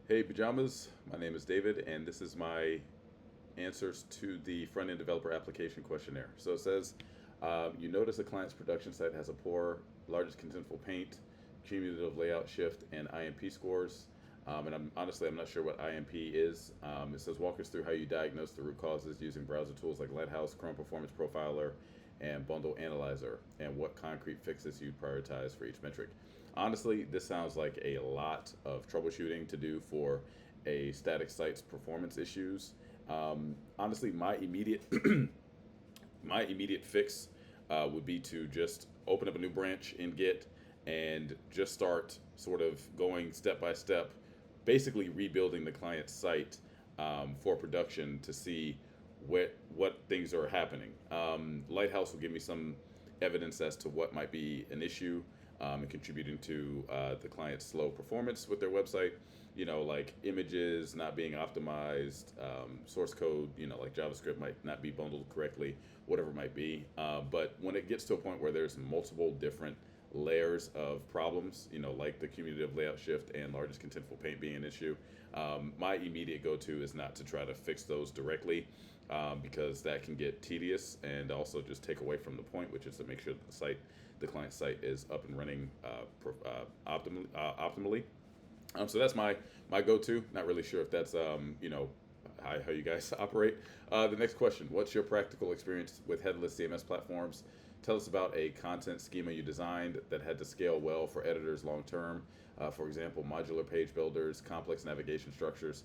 Hey, Bejamas. My name is David, and this is my answers to the front end developer application questionnaire. So it says, you notice a client's production site has a poor, largest contentful paint, cumulative layout shift, and IMP scores. And I'm not sure what IMP is. It says, walk us through how you diagnose the root causes using browser tools like Lighthouse, Chrome Performance Profiler, and Bundle Analyzer, and what concrete fixes you prioritize for each metric. Honestly, this sounds like a lot of troubleshooting to do for a static site's performance issues. Honestly, my immediate fix would be to just open up a new branch in Git and just start sort of going step by step, basically rebuilding the client's site for production to see what things are happening. Lighthouse will give me some evidence as to what might be an issue and contributing to the client's slow performance with their website. You know, like images not being optimized, source code, you know, like JavaScript might not be bundled correctly, whatever it might be. But when it gets to a point where there's multiple different layers of problems, you know, like the cumulative layout shift and largest contentful paint being an issue, my immediate go-to is not to try to fix those directly because that can get tedious and also just take away from the point, which is to make sure that the client site is up and running optimally. So that's my go-to. Not really sure if that's how you guys operate. The next question: what's your practical experience with headless CMS platforms? Tell us about a content schema you designed that had to scale well for editors long term. For example, modular page builders, complex navigation structures.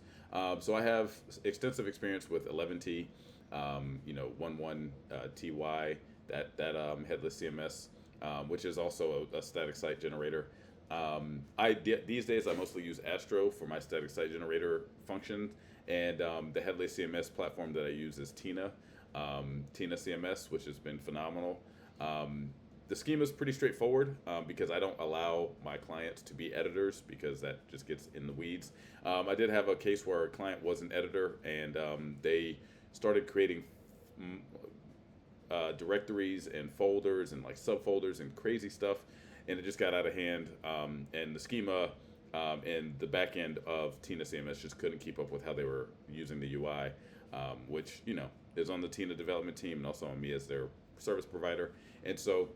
So I have extensive experience with 11T, 11 TY, that headless CMS, which is also a static site generator. These days I mostly use Astro for my static site generator function, and the headless CMS platform that I use is Tina CMS, which has been phenomenal. The schema is pretty straightforward because I don't allow my clients to be editors because that just gets in the weeds. I did have a case where a client was an editor and they started creating mm, directories and folders and like subfolders and crazy stuff, and it just got out of hand. And the schema and the back end of Tina CMS just couldn't keep up with how they were using the UI, which is on the Tina development team and also on me as their service provider. And so,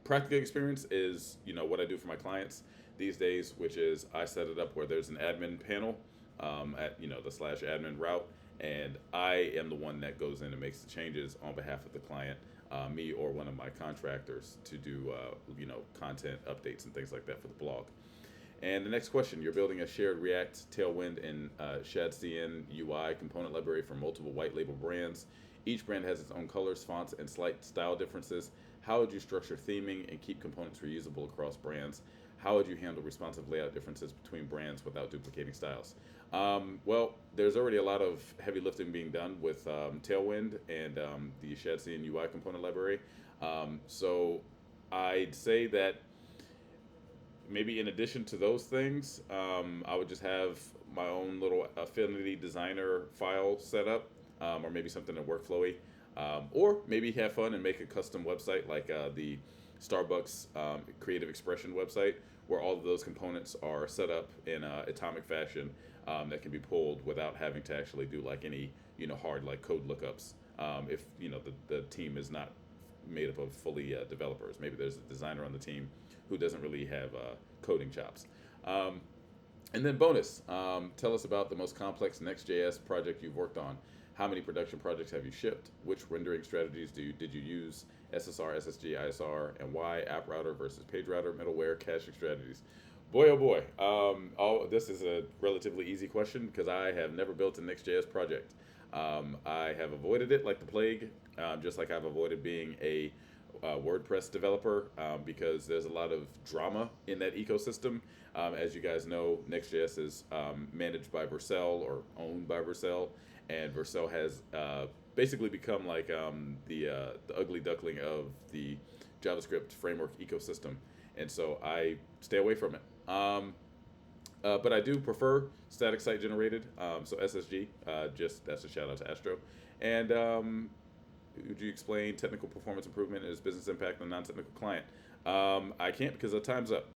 practical experience is what I do for my clients these days, which is I set it up where there's an admin panel at the slash admin route, and I am the one that goes in and makes the changes on behalf of the client, me or one of my contractors to do content updates and things like that for the blog. And the next question, you're building a shared React, Tailwind, and ShadCN UI component library for multiple white label brands. Each brand has its own colors, fonts, and slight style differences. How would you structure theming and keep components reusable across brands? How would you handle responsive layout differences between brands without duplicating styles? Well, there's already a lot of heavy lifting being done with Tailwind and the ShadCN UI component library. So I'd say that maybe in addition to those things, I would just have my own little Affinity Designer file set up, or maybe something in workflowy, or maybe have fun and make a custom website like the Starbucks Creative Expression website, where all of those components are set up in atomic fashion that can be pulled without having to actually do like any hard like code lookups. If the team is not made up of fully developers, maybe there's a designer on the team who doesn't really have coding chops. And then bonus, tell us about the most complex Next.js project you've worked on. How many production projects have you shipped? Which rendering strategies did you use? SSR, SSG, ISR, and why? App router versus page router, middleware, caching strategies. Boy, oh boy. This is a relatively easy question because I have never built a Next.js project. I have avoided it like the plague, just like I've avoided being a WordPress developer because there's a lot of drama in that ecosystem. As you guys know, Next.js is managed by Vercel or owned by Vercel, and Vercel has basically become like the ugly duckling of the JavaScript framework ecosystem, and so I stay away from it. But I do prefer static site generated, so SSG. Just that's a shout out to Astro. And would you explain technical performance improvement and its business impact on a non-technical client? I can't because the time's up.